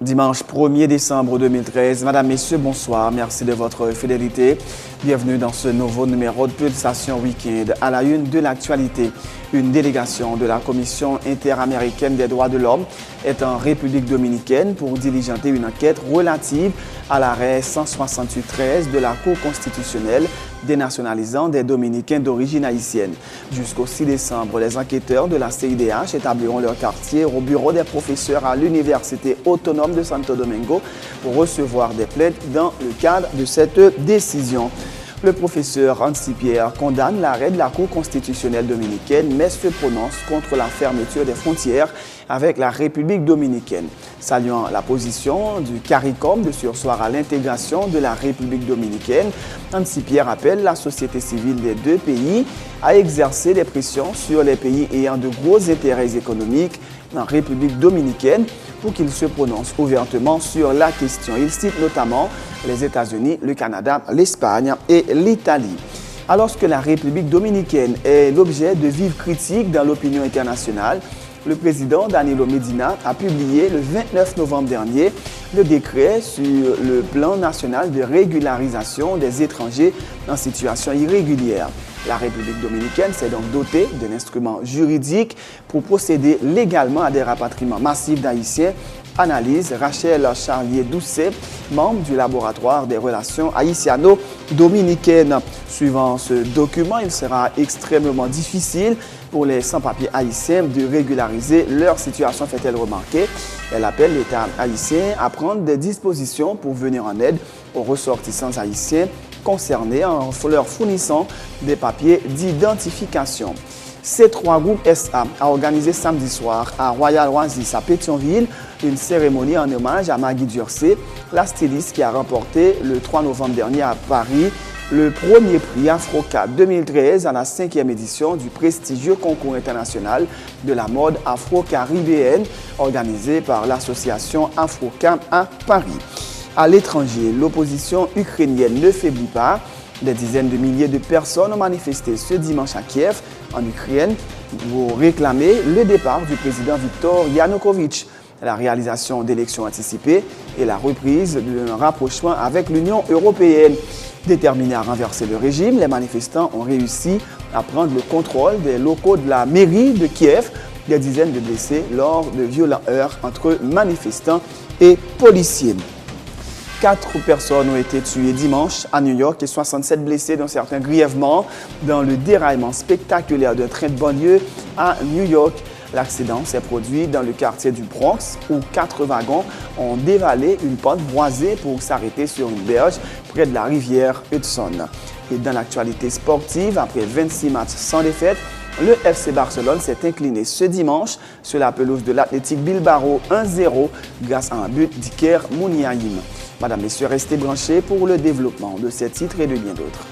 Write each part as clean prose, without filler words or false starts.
Dimanche 1er décembre 2013. Madame, Messieurs, bonsoir. Merci de votre fidélité. Bienvenue dans ce nouveau numéro de Pulsation Week-end. À la une de l'actualité, une délégation de la Commission interaméricaine des droits de l'homme est en République dominicaine pour diligenter une enquête relative à l'arrêt 168-13 de la Cour constitutionnelle dénationalisant des Dominicains d'origine haïtienne. Jusqu'au 6 décembre, les enquêteurs de la CIDH établiront leur quartier au bureau des professeurs à l'Université autonome de Santo Domingo pour recevoir des plaintes dans le cadre de cette décision. Le professeur Hansi Pierre condamne l'arrêt de la Cour constitutionnelle dominicaine, mais se prononce contre la fermeture des frontières avec la République dominicaine. Saluant la position du CARICOM de surseoir à l'intégration de la République dominicaine, Hansi Pierre appelle la société civile des deux pays à exercer des pressions sur les pays ayant de gros intérêts économiques en République dominicaine pour qu'ils se prononcent ouvertement sur la question. Il cite notamment les États-Unis, le Canada, l'Espagne et l'Italie. Alors que la République dominicaine est l'objet de vives critiques dans l'opinion internationale, le président Danilo Medina a publié le 29 novembre dernier le décret sur le plan national de régularisation des étrangers en situation irrégulière. La République dominicaine s'est donc dotée d'un instrument juridique pour procéder légalement à des rapatriements massifs d'Haïtiens, analyse Rachel Charlier-Doucet, membre du laboratoire des relations haïtiano-dominicaines. Suivant ce document, il sera extrêmement difficile pour les sans-papiers haïtiens de régulariser leur situation, fait-elle remarquer. Elle appelle l'État haïtien à prendre des dispositions pour venir en aide aux ressortissants haïtiens concernés en leur fournissant des papiers d'identification. C3 Group SA a organisé samedi soir à Royal Oasis à Pétionville une cérémonie en hommage à Maggie Durcé, la styliste qui a remporté le 3 novembre dernier à Paris le premier prix AfroCap 2013 à la 5e édition du prestigieux concours international de la mode afro-caribéenne organisé par l'association AfroCap à Paris. À l'étranger, l'opposition ukrainienne ne faiblit pas. Des dizaines de milliers de personnes ont manifesté ce dimanche à Kiev, en Ukraine, pour réclamer le départ du président Viktor Yanukovych, la réalisation d'élections anticipées et la reprise d'un rapprochement avec l'Union européenne. Déterminés à renverser le régime, les manifestants ont réussi à prendre le contrôle des locaux de la mairie de Kiev. Des dizaines de blessés lors de violents heurts entre manifestants et policiers. 4 personnes ont été tuées dimanche à New York et 67 blessés, dont certains grièvement, dans le déraillement spectaculaire d'un train de banlieue à New York. L'accident s'est produit dans le quartier du Bronx où 4 wagons ont dévalé une pente boisée pour s'arrêter sur une berge près de la rivière Hudson. Et dans l'actualité sportive, après 26 matchs sans défaite, le FC Barcelone s'est incliné ce dimanche sur la pelouse de l'Athletic Bilbao 1-0 grâce à un but d'Iker Muniain. Madame, Messieurs, restez branchés pour le développement de ces titres et de bien d'autres.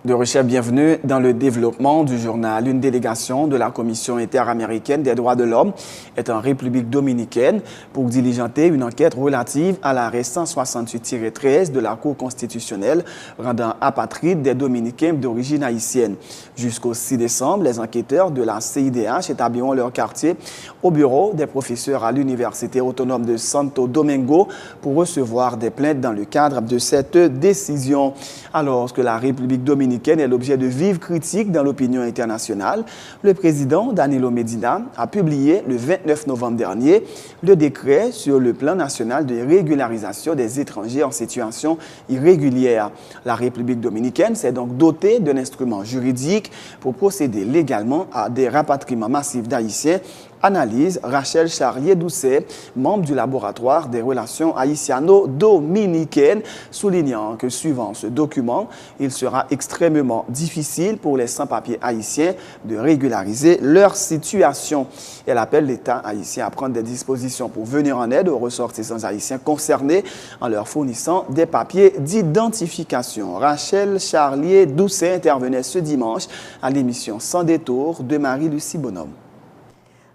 De recherche, bienvenue dans le développement du journal. Une délégation de la Commission interaméricaine des droits de l'homme est en République dominicaine pour diligenter une enquête relative à l'arrêt 168-13 de la Cour constitutionnelle rendant apatrides des Dominicains d'origine haïtienne. Jusqu'au 6 décembre, les enquêteurs de la CIDH établiront leur quartier au bureau des professeurs à l'Université autonome de Santo Domingo pour recevoir des plaintes dans le cadre de cette décision. Alors que la République dominicaine est l'objet de vives critiques dans l'opinion internationale, le président Danilo Medina a publié le 29 novembre dernier le décret sur le plan national de régularisation des étrangers en situation irrégulière. La République dominicaine s'est donc dotée d'un instrument juridique pour procéder légalement à des rapatriements massifs d'Haïtiens analyse Rachel Charlier-Doucet, membre du laboratoire des relations haïtiano-dominicaines, soulignant que suivant ce document, il sera extrêmement difficile pour les sans-papiers haïtiens de régulariser leur situation. Elle appelle l'État haïtien à prendre des dispositions pour venir en aide aux ressortissants haïtiens concernés en leur fournissant des papiers d'identification. Rachel Charlier-Doucet intervenait ce dimanche à l'émission Sans détour de Marie-Lucie Bonhomme.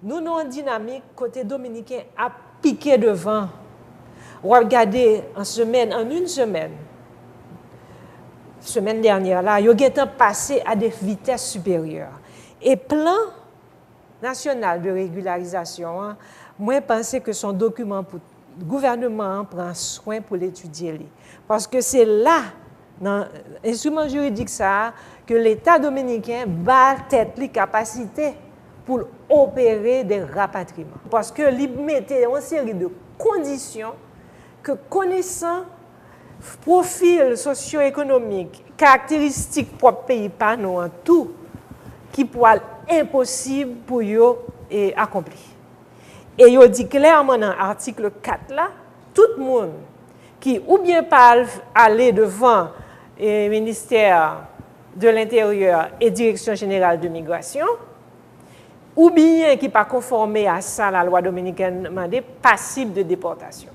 Nous avons une dynamique côté dominicain à piquer devant. Regardez en une semaine dernière, là, il y a passé à des vitesses supérieures. Et plan national de régularisation, moi, je pense que son document pour le gouvernement prend soin pour l'étudier. Parce que c'est là, dans l'instrument juridique, ça, que l'État dominicain bat tête les capacités pour opérer des rapatriements. Parce que il mettait une série de conditions que connaissant profil socio-économique, caractéristiques propres pays pas nous en tout, qui pourrait être impossible pour eux accomplir. Et il dit clairement dans l'article 4 là, tout le monde qui ou bien parle aller devant le ministère de l'Intérieur et Direction générale de migration, ou bien qui n'est pas conformé à ça, la loi dominicaine demandée, passible de déportation.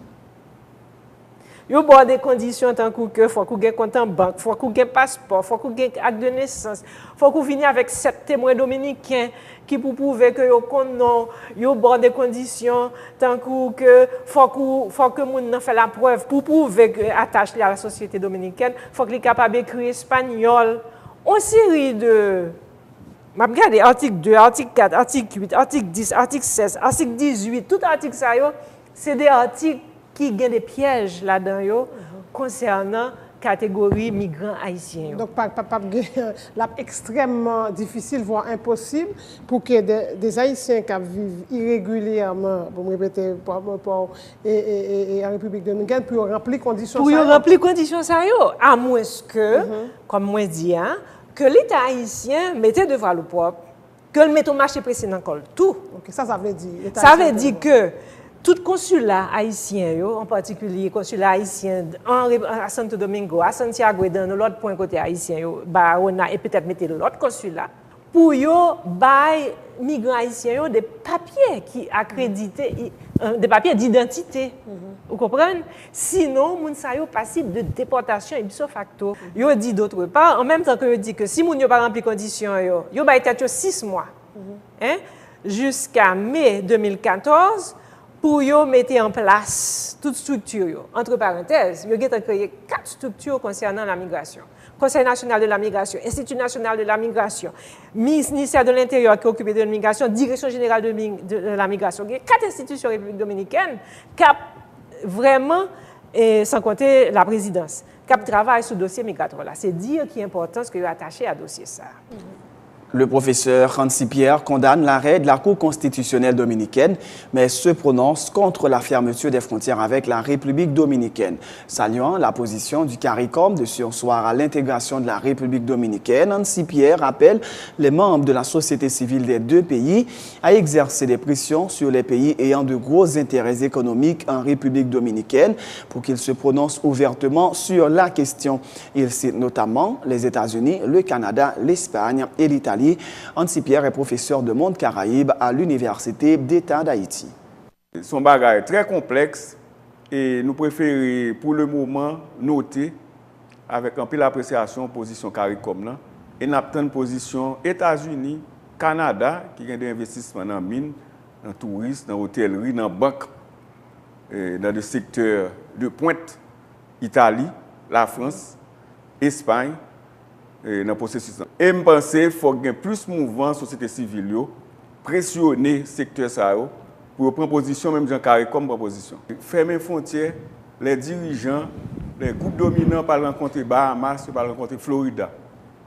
Il y a des conditions tant que il faut qu'on ait un compte en banque, il faut qu'on ait un passeport, il faut qu'on ait un acte de naissance, il faut qu'on vienne avec 7 témoins dominicains qui pour prouver que il y a des conditions tant que il faut que moun fait la preuve pour prouver que attache à la société dominicaine, il faut qu'il soit capable d'écrire espagnol. Une série de regardez article 2, article 4, article 8, article 10, article 16, article 18, tout article ça c'est des articles qui ont des pièges là-dedans concernant catégorie migrants haïtiens. Donc, c'est extrêmement difficile, voire impossible, pour que des Haïtiens qui vivent irrégulièrement, pour me répéter, et en République dominicaine, pour remplir les conditions. Pour remplir les conditions, à moins que, comme moi dis, que l'État haïtien mettait devant le propre, que le mette au marché précédent tout. Okay, ça veut dire. Ça veut dire que tout consulat haïtien, en particulier consulat haïtien à Santo Domingo, à Santiago et dans l'autre point côté haïtien, et peut-être mettre l'autre consulat, pour bailler migrants haïtiens des papiers qui accréditent, des papiers d'identité. Vous comprenez? Sinon, moun sa yo passible de déportation ipso facto. Yo dit d'autre part, en même temps que yo dit que si moun yo pas rempli condition yo baille tête 6 mois. Jusqu'à mai 2014 pour yo mettre en place toute structure. Entre parenthèses, yo a créé 4 structures concernant la migration. Conseil national de la migration, Institut national de la migration, ministère de l'Intérieur qui est occupé de la migration, Direction générale de la migration. Il y a 4 institutions République dominicaine qui vraiment, sans compter la présidence, qui travaille sur le dossier migratoire. C'est dire qu'il y a importance que vous attaché à dossier ça. Le professeur Hansi Pierre condamne l'arrêt de la Cour constitutionnelle dominicaine, mais se prononce contre la fermeture des frontières avec la République dominicaine. Saluant la position du CARICOM de surseoir à l'intégration de la République dominicaine, Hansi Pierre appelle les membres de la société civile des deux pays à exercer des pressions sur les pays ayant de gros intérêts économiques en République dominicaine pour qu'ils se prononcent ouvertement sur la question. Il cite notamment les États-Unis, le Canada, l'Espagne et l'Italie. Hansi Pierre est professeur de monde Caraïbes à l'Université d'État d'Haïti. Son bagage est très complexe et nous préférons pour le moment noter avec un peu l'appréciation position CARICOM. Et nous avons une position États-Unis, Canada, qui a des investissements dans la mine, dans le tourisme, dans l'hôtellerie, dans la banque, dans le secteur de pointe, Italie, la France, Espagne, dans le processus. Et je pense qu'il faut qu'il y ait plus de mouvement société civile, pressionner le secteur ça pour prendre position, même Jean Carré comme proposition. Fermer les frontières, les dirigeants, les groupes dominants par rencontrer Bahamas, par rencontrer Florida.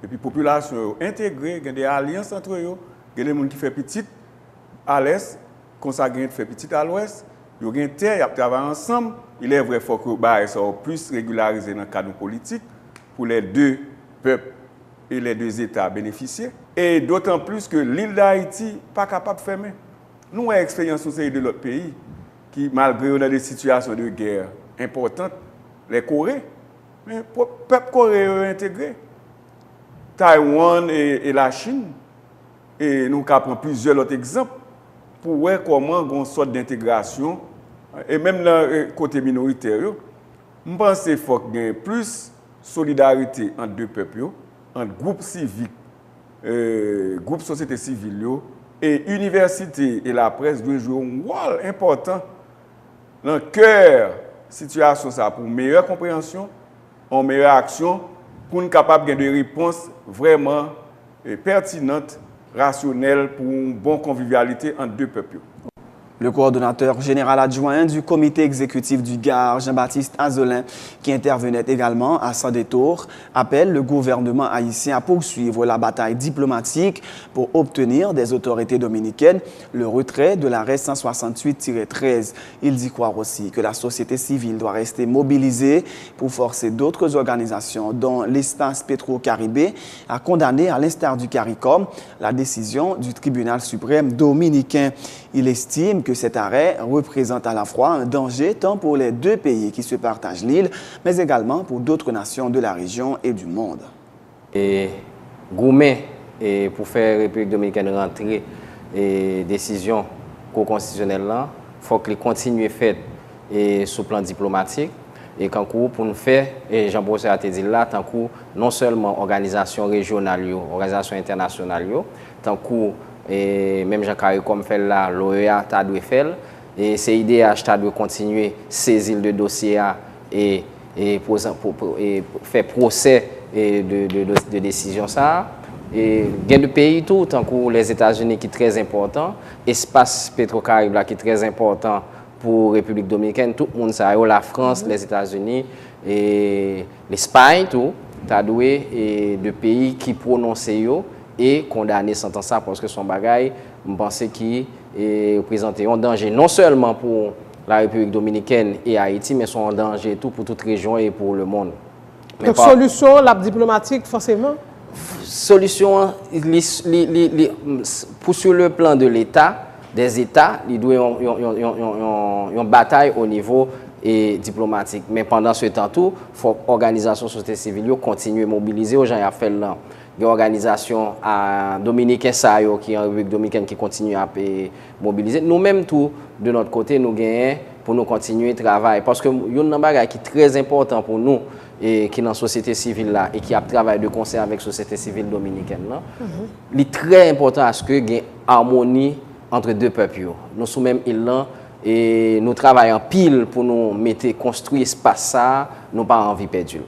Et puis la population intégrée, il y a des alliances entre eux, il y a des gens qui font petit à l'est, comme ça qui fait petit à l'ouest. Il y a des terres, ils travaillent ensemble. Il est vrai qu'il faut que les soient plus régularisés dans le cadre politique pour les deux peuples et les deux États bénéficiaires. Et d'autant plus que l'île d'Haïti n'est pas capable de fermer. Nous avons expérience de l'autre pays qui, malgré des situations de guerre importantes, les Corées, mais le peuple coréen est intégré. Taïwan et la Chine, et nous avons plusieurs autres exemples pour voir comment il y a une sorte d'intégration, et même dans le côté minoritaire, je pense qu'il faut qu'il y ait plus de solidarité entre deux peuples, entre groupes civiques, groupes société civile et université et la presse doivent jouer un rôle important dans le cœur de la situation pour une meilleure compréhension, une meilleure action, pour être capable de réponses vraiment pertinentes, rationnelles pour une bonne convivialité entre deux peuples. Le coordonnateur général adjoint du comité exécutif du Gard, Jean-Baptiste Azelin, qui intervenait également à son détour, appelle le gouvernement haïtien à poursuivre la bataille diplomatique pour obtenir des autorités dominicaines le retrait de l'arrêt 168-13. Il dit croire aussi que la société civile doit rester mobilisée pour forcer d'autres organisations, dont l'Espace Petro-Caribé, à condamner, à l'instar du CARICOM, la décision du tribunal suprême dominicain. Il estime que cet arrêt représente à la fois un danger tant pour les deux pays qui se partagent l'île, mais également pour d'autres nations de la région et du monde. Et Goumet, pour faire la République dominicaine rentrer décision co-constitutionnelle, il faut qu'il continue à faire sur le plan diplomatique. Et quand pour nous faire, et Jean-Bosset a dit là, tant que non seulement organisations régionales, organisations internationales, tant que et même Jean-Carré comme fait là, l'OEA t'a dû faire et c'est IDH t'a dû continuer saisir le dossier et faire procès de décision ça et gain de pays tout tant que les États-Unis qui est très important, espace Petro-Caraïbe qui est très important pour la République dominicaine, tout le monde ça la France, les États-Unis et l'Espagne tout t'a dû de pays qui prononcent et condamner sentence ça parce que son bagage, je pense qu'il représente un danger non seulement pour la République dominicaine et Haïti, mais sont en danger tout pour toute région et pour le monde. Mais donc, solution, la diplomatique, forcément? Solution, pour sur le plan de l'État, des États, ils doivent une bataille au niveau diplomatique. Mais pendant ce temps, il faut que l'organisation société civile continue à mobiliser aux gens à faire là. Il y a une organisation dominicaine qui est en République dominicaine qui continue à mobiliser. Nous-mêmes, tout, de notre côté, nous gagnons pour nous continuer à travailler. Parce que il y a un bagage qui est très important pour nous, et qui est dans la société civile là, et qui a travaillé de concert avec la société civile dominicaine. Il est très important à ce qu'il y ait une harmonie entre deux peuples. Nous sommes même là et nous travaillons pile pour nous mettre, construire l'espace ça, nous pas envie perdue.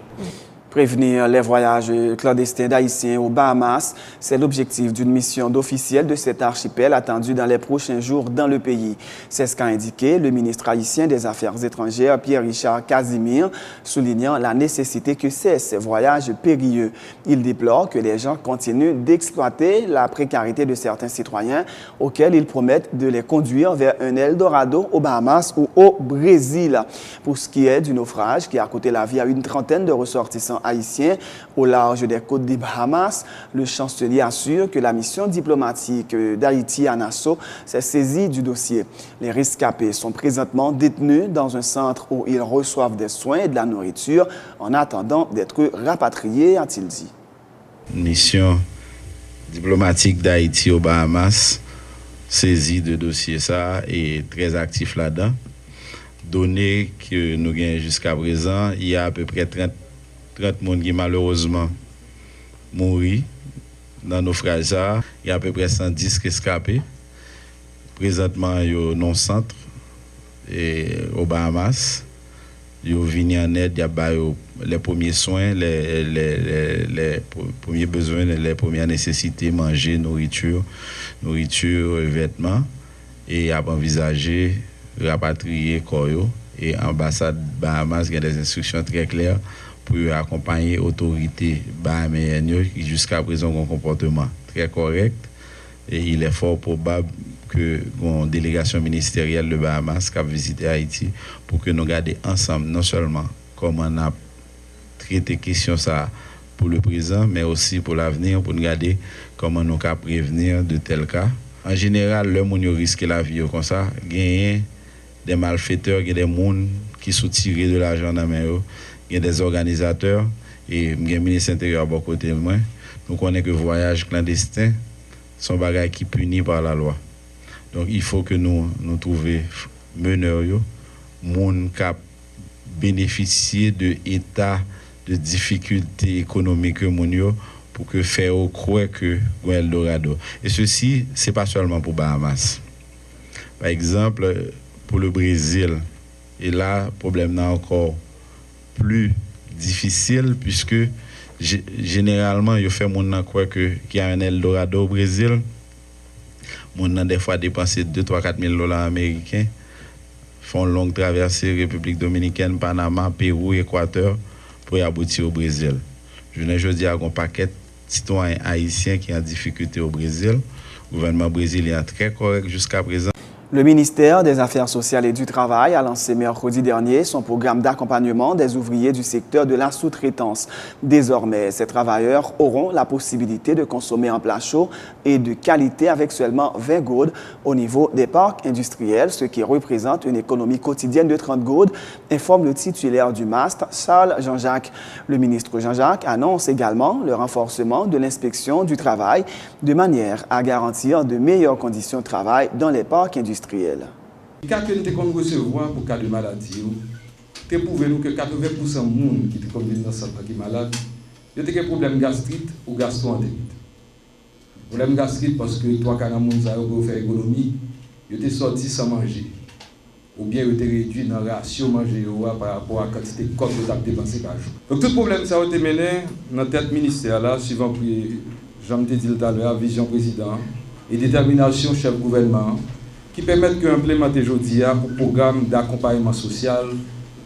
Prévenir les voyages clandestins d'Haïtiens aux Bahamas, c'est l'objectif d'une mission d'officiel de cet archipel attendue dans les prochains jours dans le pays. C'est ce qu'a indiqué le ministre haïtien des Affaires étrangères, Pierre-Richard Casimir, soulignant la nécessité que cessent ces voyages périlleux. Il déplore que les gens continuent d'exploiter la précarité de certains citoyens auxquels ils promettent de les conduire vers un Eldorado aux Bahamas ou au Brésil. Pour ce qui est du naufrage qui a coûté la vie à une trentaine de ressortissants haïtiens au large des côtes des Bahamas, le chancelier assure que la mission diplomatique d'Haïti à Nassau s'est saisie du dossier. Les rescapés sont présentement détenus dans un centre où ils reçoivent des soins et de la nourriture en attendant d'être rapatriés, a-t-il dit. Mission diplomatique d'Haïti aux Bahamas, saisie de dossier ça et très actif là-dedans. Données que nous gagnons jusqu'à présent, il y a à peu près 30 personnes qui malheureusement mouru dans nos naufrage. Il y a à peu près 110 qui escapés. Présentement, il y a un centre aux Bahamas. Ils viennent en aide, il y a les premiers soins, les premiers besoins, les premières nécessités, manger, nourriture, vêtements. Et à envisager rapatrier Koyo. Et l'ambassade Bahamas a des instructions très claires pour accompagner l'autorité bahamienne qui jusqu'à présent ont un comportement très correct. Et il est fort probable que une délégation ministérielle de Bahamas qui a visité Haïti pour que nous gardions ensemble non seulement comment on a traité question ça pour le présent, mais aussi pour l'avenir, pour nous garder comment nous pouvons prévenir de tels cas en général, le monde risque la vie comme ça, gagner des malfaiteurs, des gens qui sont tirés de l'argent dans main, des organisateurs et le ministre intérieur à côté de moi. Nous connaissons que le voyage clandestin sont des choses qui punis par la loi. Donc il faut que nous trouvions meneurs, gens qui bénéficient de l'état de difficultés économiques pour que faire croire que Eldorado. Et ceci, ce n'est pas seulement pour Bahamas. Par exemple, pour le Brésil, et là, le problème est encore plus difficile puisque généralement, il fait mon croire qu'il y a un Eldorado au Brésil. Mon a des fois dépensé 2, 3, 4 000 $ américains, font une longue traversée République Dominicaine, Panama, Pérou, Équateur pour y aboutir au Brésil. Je ne dis à un paquet de citoyens haïtiens qui ont en difficulté au Brésil. Le gouvernement brésilien est très correct jusqu'à présent. Le ministère des Affaires sociales et du Travail a lancé mercredi dernier son programme d'accompagnement des ouvriers du secteur de la sous-traitance. Désormais, ces travailleurs auront la possibilité de consommer un plat chaud et de qualité avec seulement 20 gourdes au niveau des parcs industriels, ce qui représente une économie quotidienne de 30 gourdes, informe le titulaire du MAST, Charles Jean-Jacques. Le ministre Jean-Jacques annonce également le renforcement de l'inspection du travail de manière à garantir de meilleures conditions de travail dans les parcs industriels. Quand nous avons recevoir pour cas de maladie, nous prouvons que 80% des gens qui sont dans ce centre qui sont malades, ils ont des problèmes gastriques ou gastro-entérite. Problème gastrique parce que 3 cas de gens pour faire économie, ils ont sorti sans manger. Ou bien ils ont réduit dans la ration manger par rapport à la quantité de corps qu'ils ont dépensé par jour. Donc tout problème ça a été mené dans la tête ministère là, suivant Jean-Michel dit tout à l'heure, vision président et détermination chef gouvernement, qui permettent d'implémenter aujourd'hui un programme d'accompagnement social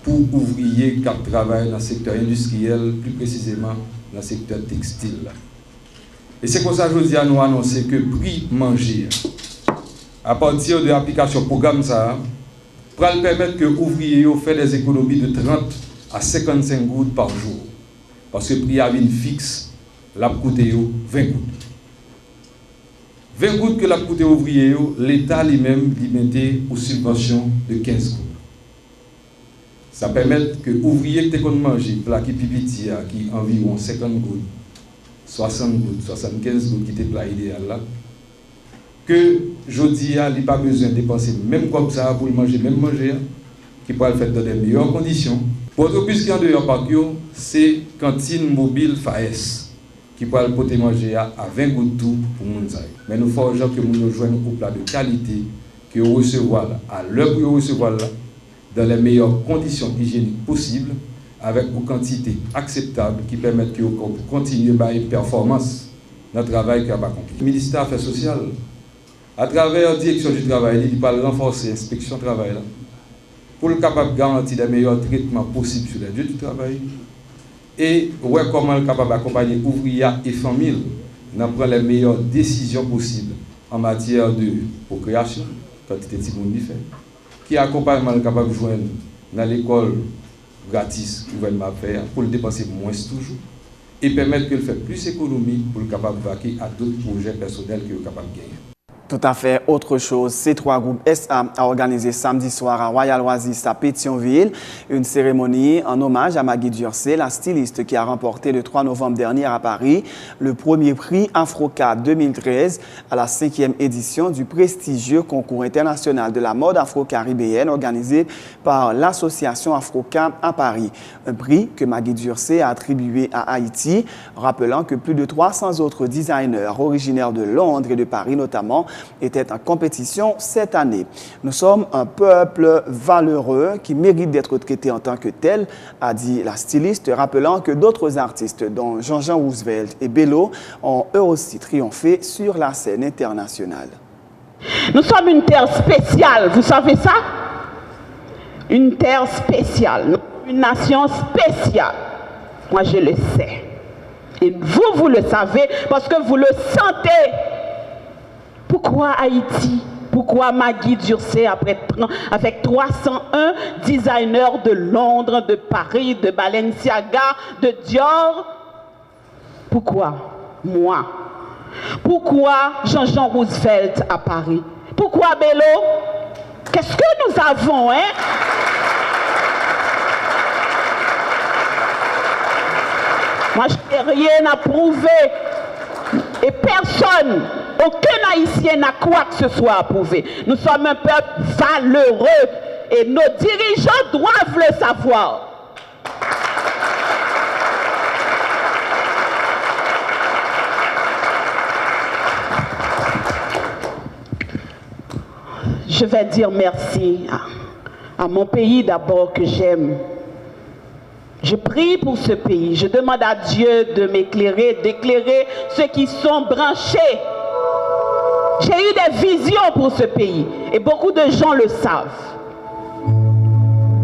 pour ouvriers qui travaillent dans le secteur industriel, plus précisément dans le secteur textile. Et c'est pour ça que aujourd'hui nous annonçons que le prix manger, à partir de l'application programme ça, pour permettre que les ouvriers fassent des économies de 30 à 55 gouttes par jour. Parce que le prix a une fixe, l'a coûté 20 gouttes. 20 gouttes que l'a coûté ouvrier, l'État lui-même lui mettait aux subventions de 15 gouttes. Ça permet que l'ouvrier qui peut manger, plat qui pipiti, qui environ 50 gouttes, 60 gouttes, 75 gouttes qui était plat idéal là, que jodi a, il n'a pas besoin de dépenser même comme ça pour manger, même manger, qui pourra le faire dans de meilleures conditions. Pour autre plus qui en dehors par c'est cantine mobile FAES. Qui pourra le porter manger à 20 gouttes tout pour nous. Mais nous faisons gens que nous rejoignons au plat de qualité, que nous recevons à l'heure où nous recevons dans les meilleures conditions hygiéniques possibles, avec une quantité acceptable qui permettent que nous continuions à une performance dans le travail que nous avons accompli. Le ministère des Affaires sociales, à travers la direction du travail, il va renforcer l'inspection du travail pour être capable de garantir les meilleurs traitements possibles sur les lieux du travail. Et comment est capable d'accompagner les ouvriers et familles dans prendre les meilleures décisions possibles en matière de procréation, quantité de monde fait, qui accompagnement est capable de joindre dans l'école gratis gouvernement faire pour le dépenser moins toujours et permettre que le fait plus d'économie pour le capable de vaquer à d'autres projets personnels qu'il est capable de gagner. Tout à fait. Autre chose, C3 Group SA a organisé samedi soir à Royal Oasis à Pétionville une cérémonie en hommage à Maggie Durcé, la styliste qui a remporté le 3 novembre dernier à Paris le premier prix Afroca 2013 à la 5e édition du prestigieux concours international de la mode afro-caribéenne organisé par l'association Afroca à Paris. Un prix que Maggie Durcé a attribué à Haïti, rappelant que plus de 300 autres designers originaires de Londres et de Paris notamment était en compétition cette année. Nous sommes un peuple valeureux qui mérite d'être traité en tant que tel, a dit la styliste, rappelant que d'autres artistes, dont Jean-Jean Roosevelt et Bello, ont eux aussi triomphé sur la scène internationale. Nous sommes une terre spéciale, vous savez ça? Une terre spéciale, une nation spéciale. Moi, je le sais. Et vous le savez parce que vous le sentez. Pourquoi Haïti? Pourquoi Maggie Durcé avec 301 designers de Londres, de Paris, de Balenciaga, de Dior? Pourquoi moi? Pourquoi Jean-Jean Roosevelt à Paris? Pourquoi Bello? Qu'est-ce que nous avons, hein? Moi, je n'ai rien à prouver. Et personne, aucun Haïtien n'a quoi que ce soit à prouver. Nous sommes un peuple valeureux et nos dirigeants doivent le savoir. Je vais dire merci à mon pays d'abord que j'aime. Je prie pour ce pays. Je demande à Dieu de m'éclairer, d'éclairer ceux qui sont branchés. J'ai eu des visions pour ce pays et beaucoup de gens le savent.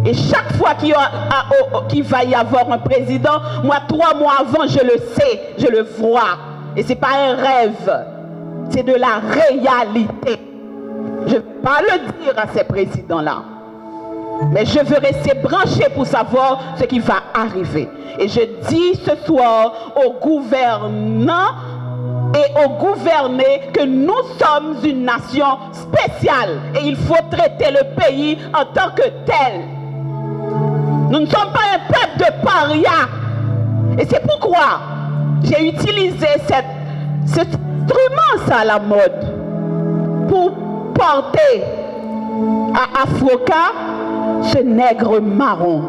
Et chaque fois qu'il va y avoir un président, moi 3 mois avant, je le sais, je le vois. Et ce n'est pas un rêve, c'est de la réalité. Je ne vais pas le dire à ces présidents-là. Mais je veux rester branché pour savoir ce qui va arriver. Et je dis ce soir aux gouvernants et aux gouvernés que nous sommes une nation spéciale. Et il faut traiter le pays en tant que tel. Nous ne sommes pas un peuple de parias. Et c'est pourquoi j'ai utilisé cet instrument à la mode pour porter à Afroka ce nègre marron.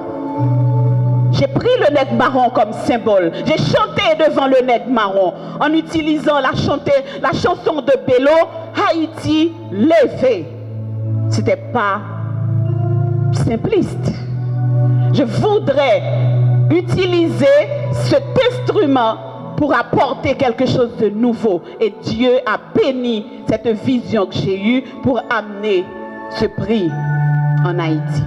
J'ai pris le nègre marron comme symbole. J'ai chanté devant le nègre marron en utilisant la chanson de Bello, Haïti levé. C'était pas simpliste. Je voudrais utiliser cet instrument pour apporter quelque chose de nouveau. Et Dieu a béni cette vision que j'ai eue pour amener ce prix en Haïti.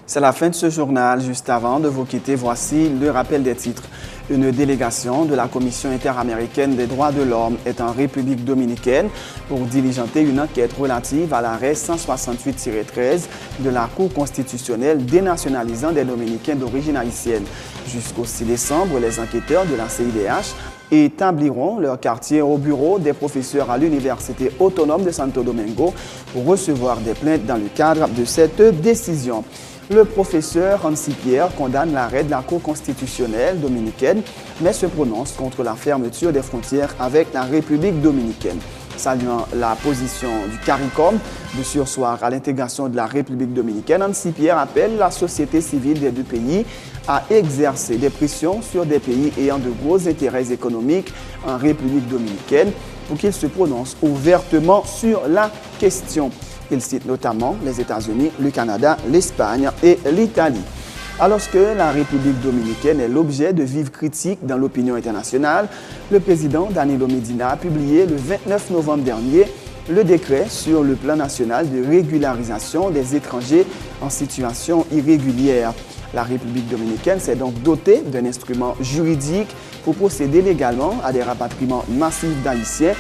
C'est la fin de ce journal. Juste avant de vous quitter, voici le rappel des titres. Une délégation de la Commission interaméricaine des droits de l'homme est en République dominicaine pour diligenter une enquête relative à l'arrêt 168-13 de la Cour constitutionnelle dénationalisant des Dominicains d'origine haïtienne. Jusqu'au 6 décembre, les enquêteurs de la CIDH établiront leur quartier au bureau des professeurs à l'Université autonome de Santo Domingo pour recevoir des plaintes dans le cadre de cette décision. Le professeur Hansi Pierre condamne l'arrêt de la Cour constitutionnelle dominicaine, mais se prononce contre la fermeture des frontières avec la République dominicaine. Saluant la position du CARICOM de surseoir à l'intégration de la République dominicaine, Hansi Pierre appelle la société civile des deux pays à exercer des pressions sur des pays ayant de gros intérêts économiques en République dominicaine pour qu'ils se prononcent ouvertement sur la question. Il cite notamment les États-Unis, le Canada, l'Espagne et l'Italie. Alors que la République dominicaine est l'objet de vives critiques dans l'opinion internationale, le président Danilo Medina a publié le 29 novembre dernier le décret sur le plan national de régularisation des étrangers en situation irrégulière. La République dominicaine s'est donc dotée d'un instrument juridique pour procéder légalement à des rapatriements massifs d'Haïtiens.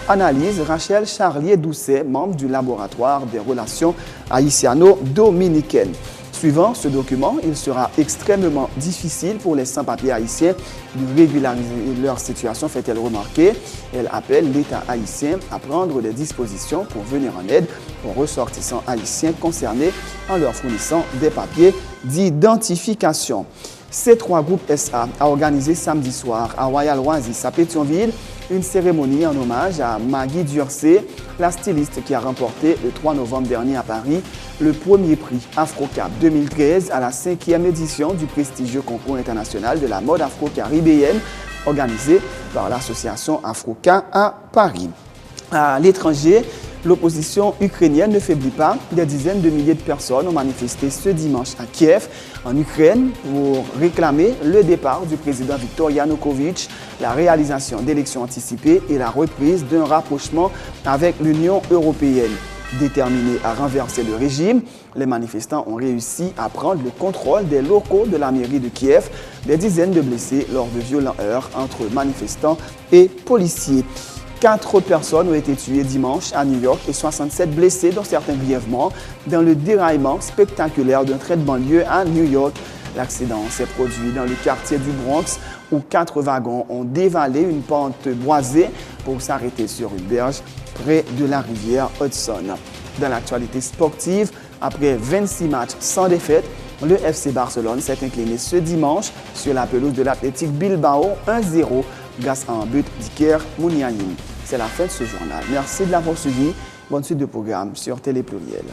Analyse Rachel Charlier-Doucet, membre du laboratoire des relations haïtiano-dominicaines. Suivant ce document, il sera extrêmement difficile pour les sans-papiers haïtiens de régulariser leur situation, fait-elle remarquer. Elle appelle l'État haïtien à prendre des dispositions pour venir en aide aux ressortissants haïtiens concernés en leur fournissant des papiers d'identification. C3 Group SA a organisé samedi soir à Royal Oasis à Pétionville une cérémonie en hommage à Maggie Durcé, la styliste qui a remporté le 3 novembre dernier à Paris le premier prix AfroCap 2013 à la 5e édition du prestigieux concours international de la mode afro-caribéenne organisé par l'association AfroCa à Paris. À l'étranger, l'opposition ukrainienne ne faiblit pas. Des dizaines de milliers de personnes ont manifesté ce dimanche à Kiev, en Ukraine, pour réclamer le départ du président Viktor Yanukovych, la réalisation d'élections anticipées et la reprise d'un rapprochement avec l'Union européenne. Déterminés à renverser le régime, les manifestants ont réussi à prendre le contrôle des locaux de la mairie de Kiev. Des dizaines de blessés lors de violents heurts entre manifestants et policiers. 4 personnes ont été tuées dimanche à New York et 67 blessés, dont certains grièvement, dans le déraillement spectaculaire d'un train de banlieue à New York. L'accident s'est produit dans le quartier du Bronx où 4 wagons ont dévalé une pente boisée pour s'arrêter sur une berge près de la rivière Hudson. Dans l'actualité sportive, après 26 matchs sans défaite, le FC Barcelone s'est incliné ce dimanche sur la pelouse de l'Athletic Bilbao 1-0 grâce à un but d'Iker Muniain. C'est la fin de ce journal. Merci de l'avoir suivi. Bonne suite de programme sur Télé Pluriel.